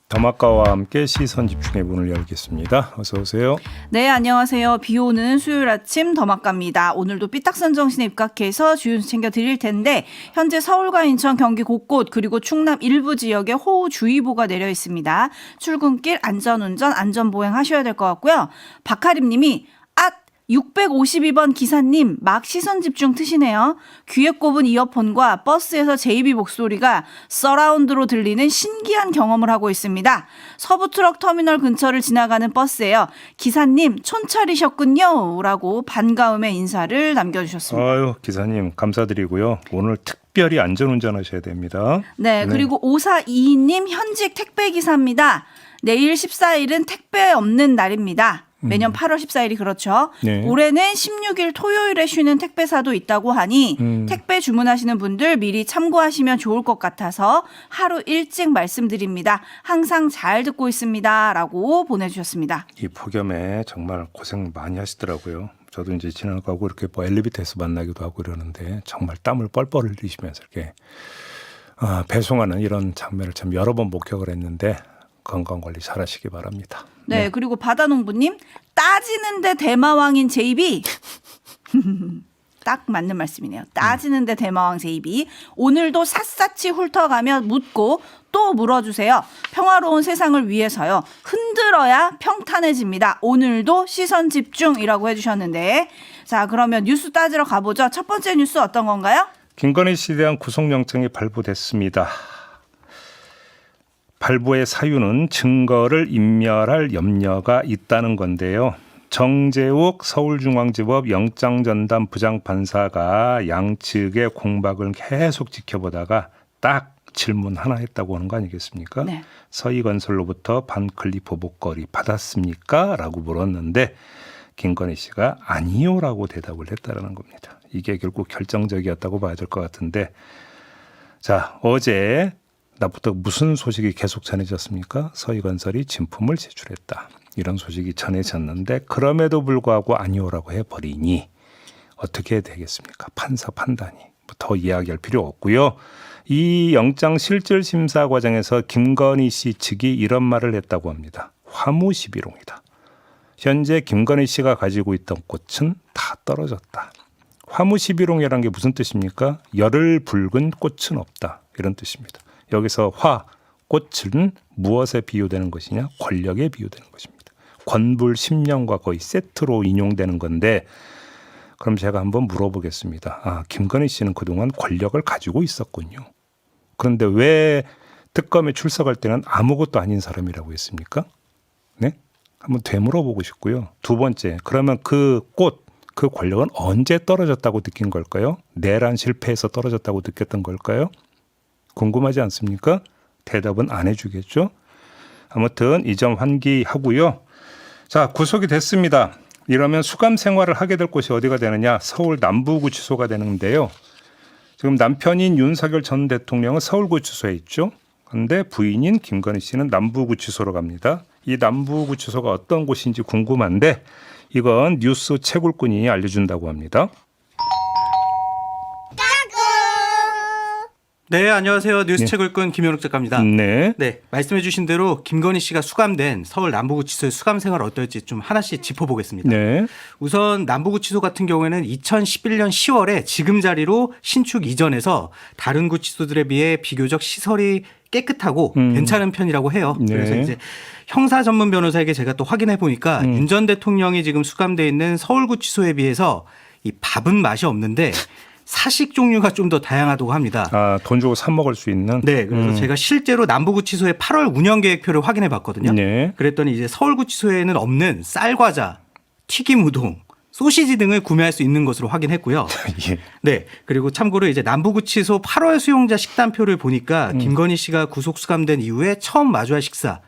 더마카와 함께 시선 집중의 문을 열겠습니다. 어서 오세요. 네, 안녕하세요. 비 오는 수요일 아침 더마카입니다. 오늘도 삐딱선 정신에 입각해서 주요 뉴스 챙겨드릴 텐데 현재 서울과 인천, 경기 곳곳 그리고 충남 일부 지역에 호우주의보가 내려 있습니다. 출근길 안전운전, 안전보행 하셔야 될 것 같고요. 박하림 님이 652번 기사님 막 시선 집중 트시네요. 귀에 꼽은 이어폰과 버스에서 제이비 목소리가 서라운드로 들리는 신기한 경험을 하고 있습니다. 서부트럭 터미널 근처를 지나가는 버스예요. 기사님 촌철이셨군요. 라고 반가움의 인사를 남겨주셨습니다. 아유, 기사님 감사드리고요. 오늘 특별히 안전운전 하셔야 됩니다. 네, 그리고 5422님 현직 택배기사입니다. 내일 14일은 택배 없는 날입니다. 매년 8월 14일이 그렇죠. 네. 올해는 16일 토요일에 쉬는 택배사도 있다고 하니 택배 주문하시는 분들 미리 참고하시면 좋을 것 같아서 하루 일찍 말씀드립니다. 항상 잘 듣고 있습니다. 라고 보내주셨습니다. 이 폭염에 정말 고생 많이 하시더라고요. 저도 이제 지나가고 이렇게 뭐 엘리베이터에서 만나기도 하고 이러는데 정말 땀을 뻘뻘 흘리시면서 이렇게 배송하는 이런 장면을 참 여러 번 목격을 했는데 건강관리 잘 하시기 바랍니다. 네, 그리고 바다농부님 따지는데 대마왕인 제이비 딱 맞는 말씀이네요. 따지는데 대마왕 제이비 오늘도 샅샅이 훑어가며 묻고 또 물어주세요. 평화로운 세상을 위해서요. 흔들어야 평탄해집니다. 오늘도 시선 집중이라고 해주셨는데 자 그러면 뉴스 따지러 가보죠. 첫 번째 뉴스 어떤 건가요? 김건희 씨에 대한 구속영장이 발부됐습니다. 발부의 사유는 증거를 인멸할 염려가 있다는 건데요. 정재욱 서울중앙지법 영장전담 부장판사가 양측의 공박을 계속 지켜보다가 딱 질문 하나 했다고 하는 거 아니겠습니까? 네. 서희건설로부터 반클리프 목걸이 받았습니까? 라고 물었는데 김건희 씨가 아니요라고 대답을 했다는 겁니다. 이게 결국 결정적이었다고 봐야 될 것 같은데 자 어제 낮부터 무슨 소식이 계속 전해졌습니까? 서희건설이 진품을 제출했다. 이런 소식이 전해졌는데 그럼에도 불구하고 아니오라고 해버리니 어떻게 되겠습니까? 판사 판단이. 더 이야기할 필요 없고요. 이 영장 실질심사 과정에서 김건희 씨 측이 이런 말을 했다고 합니다. 화무시비롱이다. 현재 김건희 씨가 가지고 있던 꽃은 다 떨어졌다. 화무시비롱이라는 게 무슨 뜻입니까? 열을 붉은 꽃은 없다. 이런 뜻입니다. 여기서 화, 꽃은 무엇에 비유되는 것이냐? 권력에 비유되는 것입니다. 권불 10년과 거의 세트로 인용되는 건데 그럼 제가 한번 물어보겠습니다. 김건희 씨는 그동안 권력을 가지고 있었군요. 그런데 왜 특검에 출석할 때는 아무것도 아닌 사람이라고 했습니까? 네? 한번 되물어보고 싶고요. 두 번째, 그러면 그 꽃, 그 권력은 언제 떨어졌다고 느낀 걸까요? 내란 실패해서 떨어졌다고 느꼈던 걸까요? 궁금하지 않습니까? 대답은 안 해주겠죠? 아무튼 이 점 환기하고요. 자, 구속이 됐습니다. 이러면 수감 생활을 하게 될 곳이 어디가 되느냐? 서울 남부구치소가 되는데요. 지금 남편인 윤석열 전 대통령은 서울구치소에 있죠. 그런데 부인인 김건희 씨는 남부구치소로 갑니다. 이 남부구치소가 어떤 곳인지 궁금한데 이건 뉴스 채굴꾼이 알려준다고 합니다. 네, 안녕하세요. 뉴스책을꾼 김현욱 작가입니다. 네. 네, 말씀해 주신 대로 김건희 씨가 수감된 서울 남부구치소의 수감 생활 어떨지 좀 하나씩 짚어보겠습니다. 네. 우선 남부구치소 같은 경우에는 2011년 10월에 지금 자리로 신축 이전해서 다른 구치소들에 비해 비교적 시설이 깨끗하고 괜찮은 편이라고 해요. 네. 그래서 이제 형사 전문 변호사에게 제가 또 확인해 보니까 윤 전 대통령이 지금 수감돼 있는 서울구치소에 비해서 이 밥은 맛이 없는데 사식 종류가 좀 더 다양하다고 합니다. 돈 주고 사 먹을 수 있는? 네. 그래서 제가 실제로 남부구치소의 8월 운영계획표를 확인해 봤거든요. 네. 그랬더니 이제 서울구치소에는 없는 쌀과자, 튀김 우동, 소시지 등을 구매할 수 있는 것으로 확인했고요. 예. 네. 그리고 참고로 이제 남부구치소 8월 수용자 식단표를 보니까 김건희 씨가 구속 수감된 이후에 처음 마주할 식사.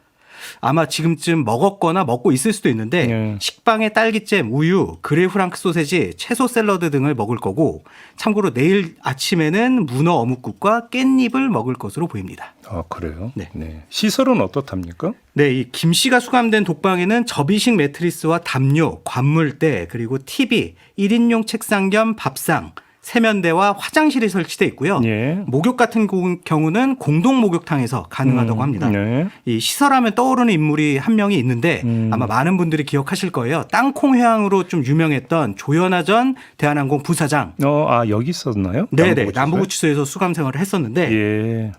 아마 지금쯤 먹었거나 먹고 있을 수도 있는데 식빵에 딸기잼, 우유, 그릴 프랑크 소세지, 채소 샐러드 등을 먹을 거고 참고로 내일 아침에는 문어 어묵국과 깻잎을 먹을 것으로 보입니다. 그래요? 네. 네. 시설은 어떻답니까? 네, 이 김 씨가 수감된 독방에는 접이식 매트리스와 담요, 관물대, 그리고 TV, 1인용 책상 겸 밥상, 세면대와 화장실이 설치돼 있고요. 예. 목욕 같은 경우는 공동 목욕탕에서 가능하다고 합니다. 네. 이 시설하면 떠오르는 인물이 한 명이 있는데 아마 많은 분들이 기억하실 거예요. 땅콩 회항으로 좀 유명했던 조현아 전 대한항공 부사장. 여기 있었나요? 네네. 남부구치소에서 수감 생활을 했었는데 예.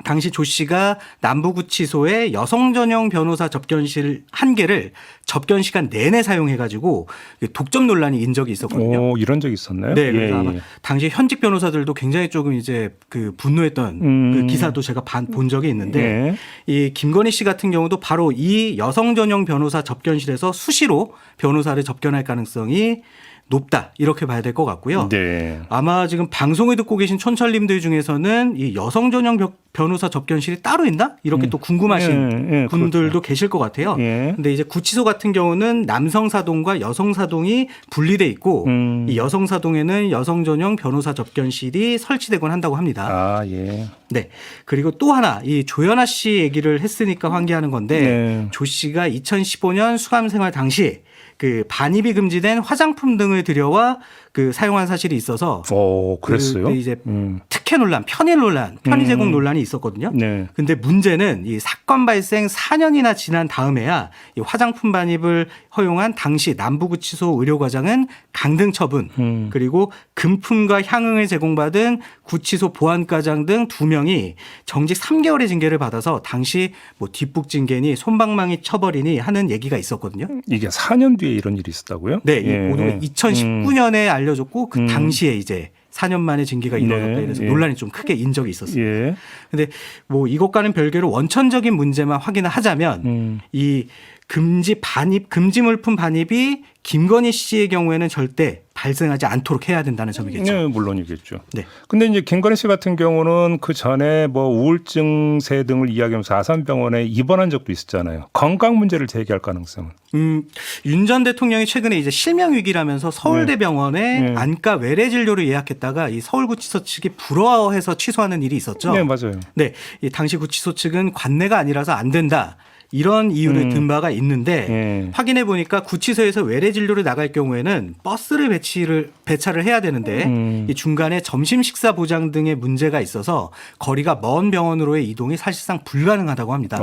당시 조 씨가 남부구치소에 여성 전용 변호사 접견실 1개를 접견 시간 내내 사용해가지고 독점 논란이 인 적이 있었거든요. 이런 적이 있었나요? 네, 그래서 예, 아마 예. 당시 현직 변호사들도 굉장히 조금 이제 그 분노했던 그 기사도 제가 본 적이 있는데 예. 이 김건희 씨 같은 경우도 바로 이 여성 전용 변호사 접견실에서 수시로 변호사를 접견할 가능성이 높다 이렇게 봐야 될 것 같고요. 네. 아마 지금 방송을 듣고 계신 촌철님들 중에서는 이 여성 전용 변호사 접견실이 따로 있나? 이렇게 또 궁금하신 분들도 그렇죠. 계실 것 같아요. 예. 근데 이제 구치소 같은 경우는 남성 사동과 여성 사동이 분리돼 있고 이 여성 사동에는 여성 전용 변호사 접견실이 설치되곤 한다고 합니다. 예. 네. 그리고 또 하나 이 조현아 씨 얘기를 했으니까 환기하는 건데 네. 조 씨가 2015년 수감 생활 당시 그 반입이 금지된 화장품 등을 들여와 그 사용한 사실이 있어서 그랬어요? 그때 이제 특혜 논란, 편의 논란, 편의 제공 논란이 있었거든요. 네. 근데 문제는 이 사건 발생 4년이나 지난 다음에야 이 화장품 반입을 허용한 당시 남부구치소 의료과장은 강등 처분 그리고 금품과 향응을 제공받은 구치소 보안과장 등 2명이 정직 3개월의 징계를 받아서 당시 뭐 뒷북징계니 솜방망이 처벌이니 하는 얘기가 있었거든요. 이게 4년 뒤에 이런 일이 있었다고요? 네, 이 보도가 2019년에 알려졌고 그 당시에 이제 4년 만에 징계가 이루어졌다 이래서 논란이 좀 크게 인 적이 있었어요. 예. 근데 뭐 이것과는 별개로 원천적인 문제만 확인을 하자면 이 금지 물품 반입이 김건희 씨의 경우에는 절대 발생하지 않도록 해야 된다는 점이겠죠. 네, 물론이겠죠. 네. 근데 이제 김건희 씨 같은 경우는 그 전에 뭐 우울증세 등을 이야기하면서 아산병원에 입원한 적도 있었잖아요. 건강 문제를 제기할 가능성은. 윤 전 대통령이 최근에 이제 실명 위기라면서 서울대병원에 안과 외래 진료를 예약했다가 이 서울구치소 측이 불허해서 취소하는 일이 있었죠. 네, 맞아요. 네, 이 당시 구치소 측은 관내가 아니라서 안 된다. 이런 이유를 든 바가 있는데 확인해 보니까 구치소에서 외래 진료를 나갈 경우에는 버스를 배차를 해야 되는데 이 중간에 점심 식사 보장 등의 문제가 있어서 거리가 먼 병원으로의 이동이 사실상 불가능하다고 합니다.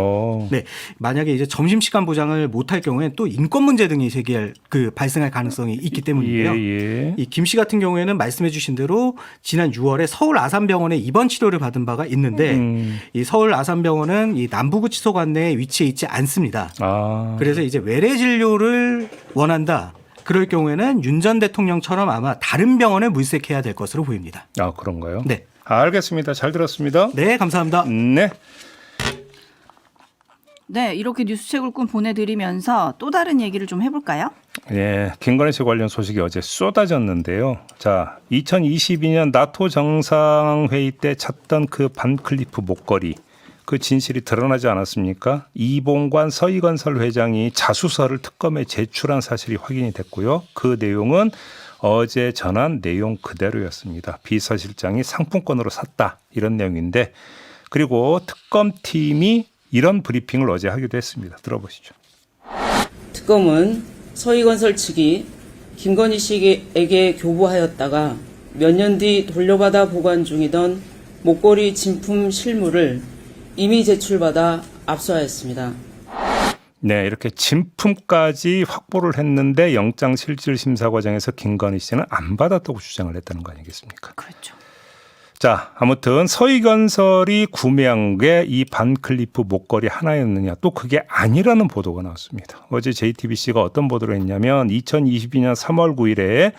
네, 만약에 이제 점심 시간 보장을 못할 경우에는 또 인권 문제 등이 발생할 가능성이 있기 때문이고요. 이 김 씨 같은 경우에는 말씀해주신 대로 지난 6월에 서울 아산병원에 입원 치료를 받은 바가 있는데 이 서울 아산병원은 이 남부구치소 관내에 위치해 있지 않습니다. 그래서 이제 외래 진료를 원한다. 그럴 경우에는 윤 전 대통령처럼 아마 다른 병원에 물색해야 될 것으로 보입니다. 그런가요? 네. 알겠습니다. 잘 들었습니다. 네, 감사합니다. 네. 네, 이렇게 뉴스책을 보내드리면서 또 다른 얘기를 좀 해볼까요? 예, 김건희 씨 관련 소식이 어제 쏟아졌는데요. 자, 2022년 나토 정상회의 때 찾던 그 반클리프 목걸이, 그 진실이 드러나지 않았습니까? 이봉관 서희건설 회장이 자수서를 특검에 제출한 사실이 확인이 됐고요. 그 내용은 어제 전한 내용 그대로였습니다. 비서실장이 상품권으로 샀다, 이런 내용인데, 그리고 특검팀이 이런 브리핑을 어제 하기도 했습니다. 들어보시죠. 특검은 서희건설 측이 김건희 씨에게 교부하였다가 몇 년 뒤 돌려받아 보관 중이던 목걸이 진품 실물을 이미 제출받아 압수하였습니다. 네, 이렇게 진품까지 확보를 했는데 영장실질심사 과정에서 김건희 씨는 안 받았다고 주장을 했다는 거 아니겠습니까? 그렇죠. 자, 아무튼 서희건설이 구매한 게 이 반클리프 목걸이 하나였느냐, 또 그게 아니라는 보도가 나왔습니다. 어제 JTBC가 어떤 보도를 했냐면 2022년 3월 9일에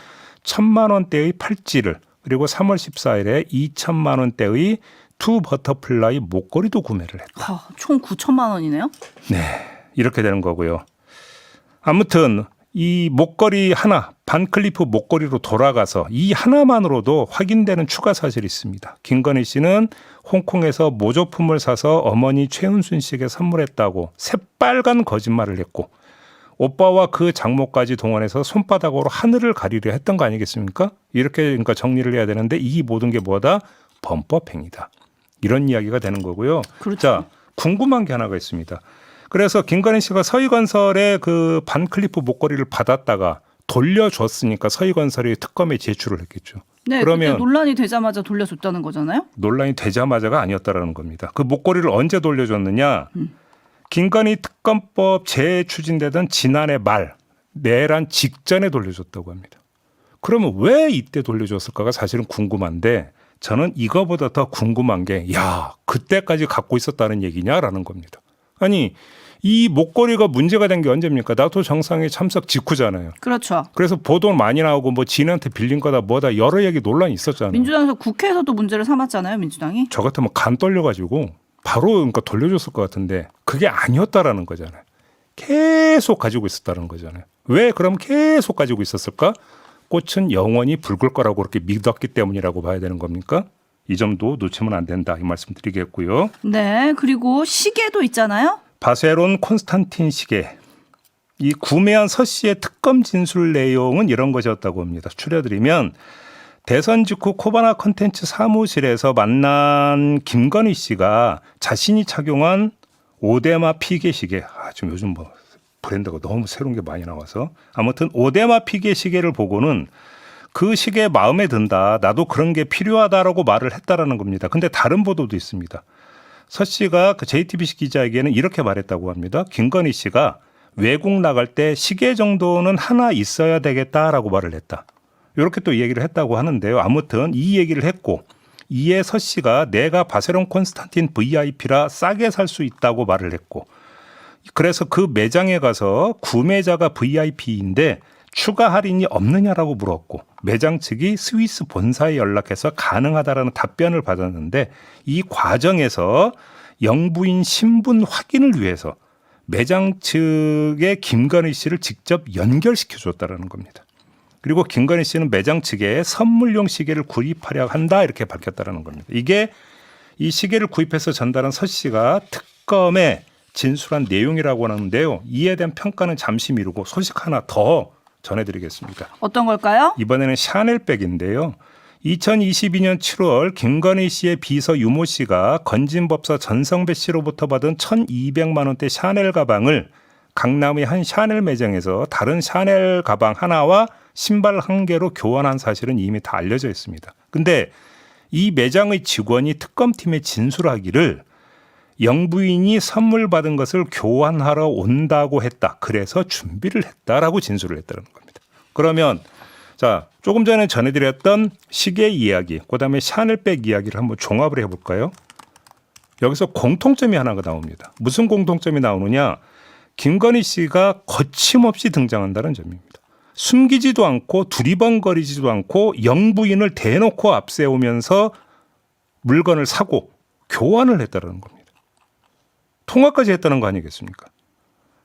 1,000만 원대의 팔찌를, 그리고 3월 14일에 2,000만 원대의 투 버터플라이 목걸이도 구매를 했다. 총 9천만 원이네요. 네, 이렇게 되는 거고요. 아무튼 이 목걸이 하나, 반클리프 목걸이로 돌아가서 이 하나만으로도 확인되는 추가 사실이 있습니다. 김건희 씨는 홍콩에서 모조품을 사서 어머니 최은순 씨에게 선물했다고 새빨간 거짓말을 했고, 오빠와 그 장모까지 동원해서 손바닥으로 하늘을 가리려 했던 거 아니겠습니까? 이렇게 그러니까 정리를 해야 되는데 이 모든 게 뭐다? 범법행위다. 이런 이야기가 되는 거고요. 그렇죠. 자, 궁금한 게 하나가 있습니다. 그래서 김건희 씨가 서희건설의 그 반클리프 목걸이를 받았다가 돌려줬으니까 서희건설이 특검에 제출을 했겠죠. 네, 그러면 그때 논란이 되자마자 돌려줬다는 거잖아요. 논란이 되자마자가 아니었다라는 겁니다. 그 목걸이를 언제 돌려줬느냐? 김건희 특검법 재추진되던 지난해 말 내란 직전에 돌려줬다고 합니다. 그러면 왜 이때 돌려줬을까가 사실은 궁금한데 저는 이거보다 더 궁금한 게 야, 그때까지 갖고 있었다는 얘기냐라는 겁니다. 아니 이 목걸이가 문제가 된 게 언제입니까? 나토 정상회 참석 직후잖아요. 그렇죠. 그래서 보도 많이 나오고 뭐 지인한테 빌린 거다 뭐다 여러 얘기 논란이 있었잖아요. 민주당에서 국회에서도 문제를 삼았잖아요. 민주당이. 저 같으면 간 떨려가지고 바로 그러니까 돌려줬을 것 같은데 그게 아니었다라는 거잖아요. 계속 가지고 있었다는 거잖아요. 왜 그럼 계속 가지고 있었을까? 꽃은 영원히 붉을 거라고 그렇게 믿었기 때문이라고 봐야 되는 겁니까? 이 점도 놓치면 안 된다 이 말씀 드리겠고요. 네. 그리고 시계도 있잖아요. 바세론 콘스탄틴 시계. 이 구매한 서 씨의 특검 진술 내용은 이런 것이었다고 합니다. 추려드리면 대선 직후 코바나 컨텐츠 사무실에서 만난 김건희 씨가 자신이 착용한 오데마 피게 시계. 지금 요즘 뭐 브랜드가 너무 새로운 게 많이 나와서 아무튼 오데마 피게 시계를 보고는 그 시계 마음에 든다. 나도 그런 게 필요하다라고 말을 했다라는 겁니다. 근데 다른 보도도 있습니다. 서 씨가 그 JTBC 기자에게는 이렇게 말했다고 합니다. 김건희 씨가 외국 나갈 때 시계 정도는 하나 있어야 되겠다라고 말을 했다. 이렇게 또 얘기를 했다고 하는데요. 아무튼 이 얘기를 했고 이에 서 씨가 내가 바세론 콘스탄틴 VIP라 싸게 살 수 있다고 말을 했고 그래서 그 매장에 가서 구매자가 VIP인데 추가 할인이 없느냐라고 물었고 매장 측이 스위스 본사에 연락해서 가능하다라는 답변을 받았는데 이 과정에서 영부인 신분 확인을 위해서 매장 측에 김건희 씨를 직접 연결시켜 줬다라는 겁니다. 그리고 김건희 씨는 매장 측에 선물용 시계를 구입하려 한다 이렇게 밝혔다라는 겁니다. 이게 이 시계를 구입해서 전달한 서 씨가 특검에 진술한 내용이라고 하는데요. 이에 대한 평가는 잠시 미루고 소식 하나 더 전해드리겠습니다. 어떤 걸까요? 이번에는 샤넬백인데요. 2022년 7월 김건희 씨의 비서 유모 씨가 건진법사 전성배 씨로부터 받은 1,200만 원대 샤넬 가방을 강남의 한 샤넬 매장에서 다른 샤넬 가방 하나와 신발 한 개로 교환한 사실은 이미 다 알려져 있습니다. 근데 이 매장의 직원이 특검팀에 진술하기를 영부인이 선물 받은 것을 교환하러 온다고 했다. 그래서 준비를 했다라고 진술을 했다는 겁니다. 그러면 자 조금 전에 전해드렸던 시계 이야기, 그다음에 샤넬백 이야기를 한번 종합을 해볼까요? 여기서 공통점이 하나가 나옵니다. 무슨 공통점이 나오느냐? 김건희 씨가 거침없이 등장한다는 점입니다. 숨기지도 않고 두리번거리지도 않고 영부인을 대놓고 앞세우면서 물건을 사고 교환을 했다는 겁니다. 통화까지 했다는 거 아니겠습니까?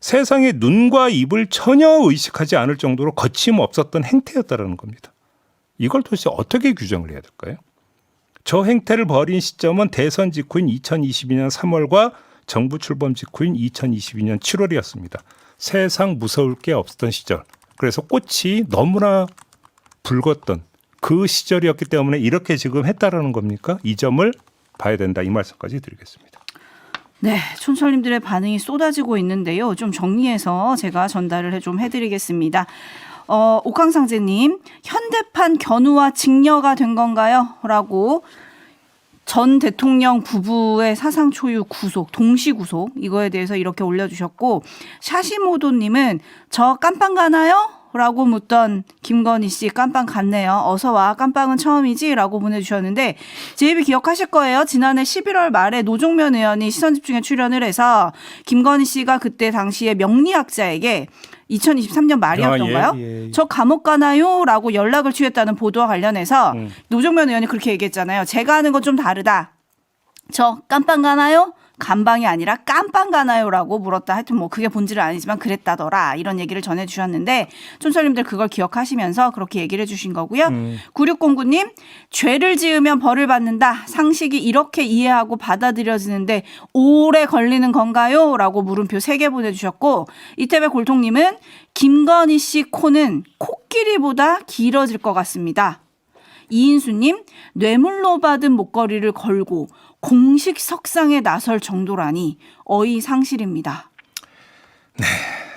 세상에 눈과 입을 전혀 의식하지 않을 정도로 거침없었던 행태였다는 겁니다. 이걸 도대체 어떻게 규정을 해야 될까요? 저 행태를 벌인 시점은 대선 직후인 2022년 3월과 정부 출범 직후인 2022년 7월이었습니다. 세상 무서울 게 없었던 시절. 그래서 꽃이 너무나 붉었던 그 시절이었기 때문에 이렇게 지금 했다라는 겁니까? 이 점을 봐야 된다. 이 말씀까지 드리겠습니다. 네, 촌철님들의 반응이 쏟아지고 있는데요. 좀 정리해서 제가 전달을 좀 해드리겠습니다. 옥황상제님, 현대판 견우와 직녀가 된 건가요? 라고 전 대통령 부부의 사상 초유 구속, 동시 구속 이거에 대해서 이렇게 올려주셨고 샤시모도님은 저 깜빵 가나요? 라고 묻던 김건희 씨 깜빵 갔네요. 어서 와 깜빵은 처음이지? 라고 보내주셨는데 제 입이 기억하실 거예요. 지난해 11월 말에 노종면 의원이 시선집중에 출연을 해서 김건희 씨가 그때 당시에 명리학자에게 2023년 말이었던가요? 예. 저 감옥 가나요? 라고 연락을 취했다는 보도와 관련해서 노종면 의원이 그렇게 얘기했잖아요. 제가 하는 건 좀 다르다. 저 깜빵 가나요? 감방이 아니라 깜빵 가나요라고 물었다. 하여튼 뭐 그게 본질은 아니지만 그랬다더라. 이런 얘기를 전해주셨는데 촌철님들 그걸 기억하시면서 그렇게 얘기를 해주신 거고요. 9609님 죄를 지으면 벌을 받는다. 상식이 이렇게 이해하고 받아들여지는데 오래 걸리는 건가요? 라고 물음표 3개 보내주셨고 이태배 골통님은 김건희 씨 코는 코끼리보다 길어질 것 같습니다. 이인수님 뇌물로 받은 목걸이를 걸고 공식 석상에 나설 정도라니 어이상실입니다. 네,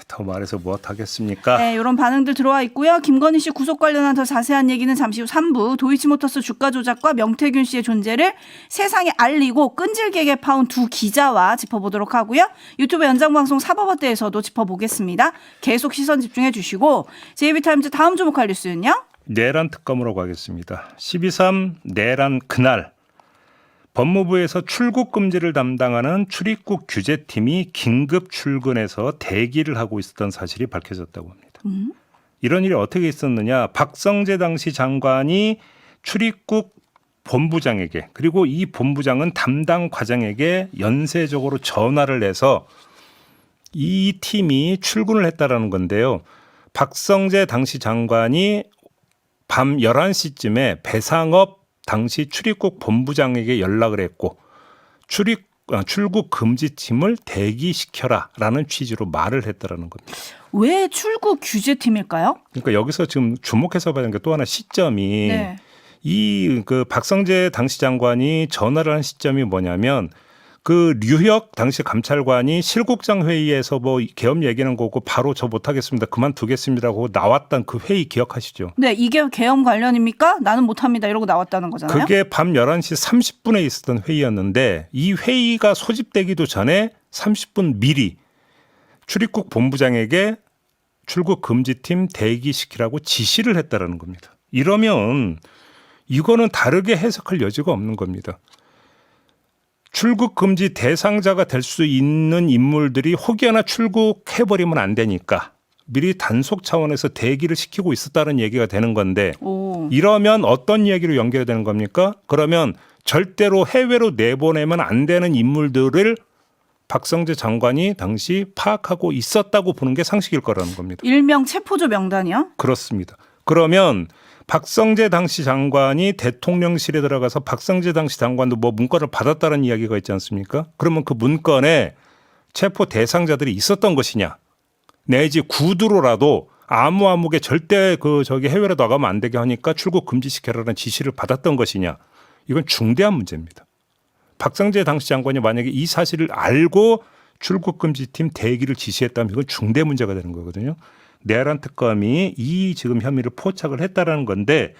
더 더 말해서 무엇하겠습니까? 네, 이런 반응들 들어와 있고요. 김건희 씨 구속 관련한 더 자세한 얘기는 잠시 후 3부 도이치모터스 주가 조작과 명태균 씨의 존재를 세상에 알리고 끈질기게 파온 두 기자와 짚어보도록 하고요. 유튜브 연장방송 사법어때에서도 짚어보겠습니다. 계속 시선 집중해 주시고 JB타임즈 다음 주목할 뉴스는요. 내란 특검으로 가겠습니다. 12.3 내란 그날 법무부에서 출국 금지를 담당하는 출입국 규제팀이 긴급 출근해서 대기를 하고 있었던 사실이 밝혀졌다고 합니다. 이런 일이 어떻게 있었느냐. 박성재 당시 장관이 출입국 본부장에게 그리고 이 본부장은 담당 과장에게 연쇄적으로 전화를 해서 이 팀이 출근을 했다라는 건데요. 박성재 당시 장관이 밤 11시쯤에 배상업 당시 출입국 본부장에게 연락을 했고 출국 금지팀을 대기시켜라라는 취지로 말을 했다라는 겁니다. 왜 출국 규제팀일까요? 그러니까 여기서 지금 주목해서 봐야 되는 게 또 하나 시점이 네. 이 그 박성재 당시 장관이 전화를 한 시점이 뭐냐면 그 류혁 당시 감찰관이 실국장 회의에서 뭐 계엄 얘기하는 거고 바로 저 못하겠습니다. 그만두겠습니다고 나왔던 그 회의 기억하시죠? 네, 이게 계엄 관련입니까? 나는 못합니다. 이러고 나왔다는 거잖아요. 그게 밤 11시 30분에 있었던 회의였는데 이 회의가 소집되기도 전에 30분 미리 출입국 본부장에게 출국 금지팀 대기시키라고 지시를 했다라는 겁니다. 이러면 이거는 다르게 해석할 여지가 없는 겁니다. 출국 금지 대상자가 될 수 있는 인물들이 혹여나 출국해버리면 안 되니까 미리 단속 차원에서 대기를 시키고 있었다는 얘기가 되는 건데 이러면 어떤 얘기로 연결이 되는 겁니까? 그러면 절대로 해외로 내보내면 안 되는 인물들을 박성재 장관이 당시 파악하고 있었다고 보는 게 상식일 거라는 겁니다. 일명 체포조 명단이요? 그렇습니다. 그러면 박성재 당시 장관이 대통령실에 들어가서 박성재 당시 장관도 뭐 문건을 받았다는 이야기가 있지 않습니까? 그러면 그 문건에 체포 대상자들이 있었던 것이냐? 내지 구두로라도 아무게 절대 해외로 나가면 안 되게 하니까 출국 금지시켜라는 지시를 받았던 것이냐? 이건 중대한 문제입니다. 박성재 당시 장관이 만약에 이 사실을 알고 출국 금지팀 대기를 지시했다면 이건 중대 문제가 되는 거거든요. 내란 특검이 이 지금 혐의를 포착을 했다라는 건데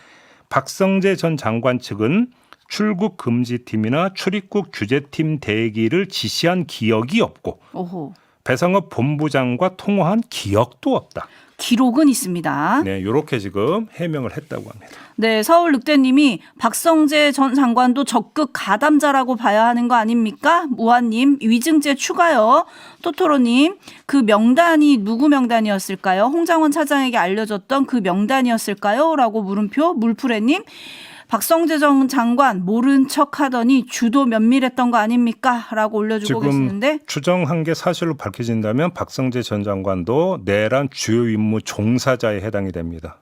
박성재 전 장관 측은 출국 금지팀이나 출입국 규제팀 대기를 지시한 기억이 없고 오호. 배상업 본부장과 통화한 기억도 없다. 기록은 있습니다. 네, 이렇게 지금 해명을 했다고 합니다. 네, 서울 늑대님이 박성재 전 장관도 적극 가담자라고 봐야 하는 거 아닙니까? 무한님 위증죄 추가요. 토토로님 그 명단이 누구 명단이었을까요? 홍장원 차장에게 알려졌던 그 명단이었을까요? 라고 물음표. 물프레님 박성재 전 장관 모른 척하더니 주도 면밀했던 거 아닙니까? 라고 올려주고 계시는데 지금 추정한 게 사실로 밝혀진다면 박성재 전 장관도 내란 주요 임무 종사자에 해당이 됩니다.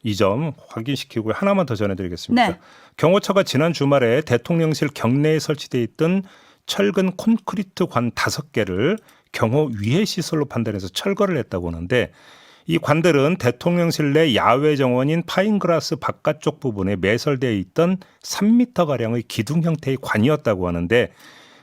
이 점 확인시키고 하나만 더 전해드리겠습니다. 네. 경호처가 지난 주말에 대통령실 경내에 설치되어 있던 철근 콘크리트 관 5개를 경호 위해 시설로 판단해서 철거를 했다고 하는데 이 관들은 대통령실 내 야외 정원인 파인그라스 바깥쪽 부분에 매설되어 있던 3m가량의 기둥 형태의 관이었다고 하는데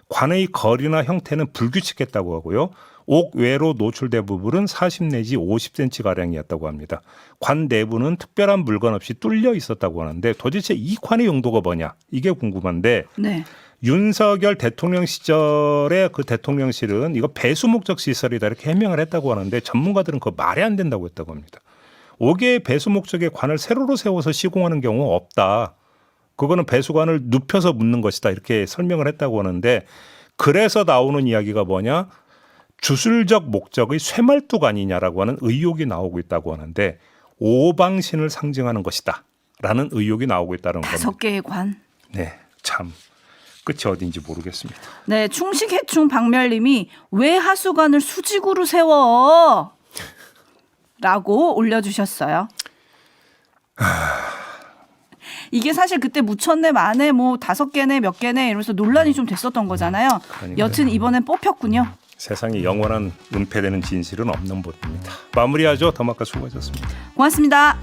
관의 거리나 형태는 불규칙했다고 하고요. 옥 외로 노출된 부분은 40 내지 50cm가량이었다고 합니다. 관 내부는 특별한 물건 없이 뚫려 있었다고 하는데 도대체 이 관의 용도가 뭐냐 이게 궁금한데 네. 윤석열 대통령 시절에 그 대통령실은 이거 배수 목적 시설이다 이렇게 해명을 했다고 하는데 전문가들은 그거 말이 안 된다고 했다고 합니다. 5개의 배수 목적의 관을 세로로 세워서 시공하는 경우 없다. 그거는 배수관을 눕혀서 묻는 것이다 이렇게 설명을 했다고 하는데 그래서 나오는 이야기가 뭐냐 주술적 목적의 쇠말뚝 아니냐라고 하는 의혹이 나오고 있다고 하는데 오방신을 상징하는 것이다 라는 의혹이 나오고 있다는 겁니다. 5개의 관. 네, 참 끝이 어딘지 모르겠습니다. 네, 충식해충 박멸님이 왜 하수관을 수직으로 세워? 라고 올려주셨어요. 이게 사실 그때 묻혔네 마네 뭐 5개네 몇 개네 이러면서 논란이 좀 됐었던 거잖아요. 그러니까요. 여튼 이번엔 뽑혔군요. 세상에 영원한 은폐되는 진실은 없는 법입니다. 마무리하죠. 더마카 수고하셨습니다. 고맙습니다.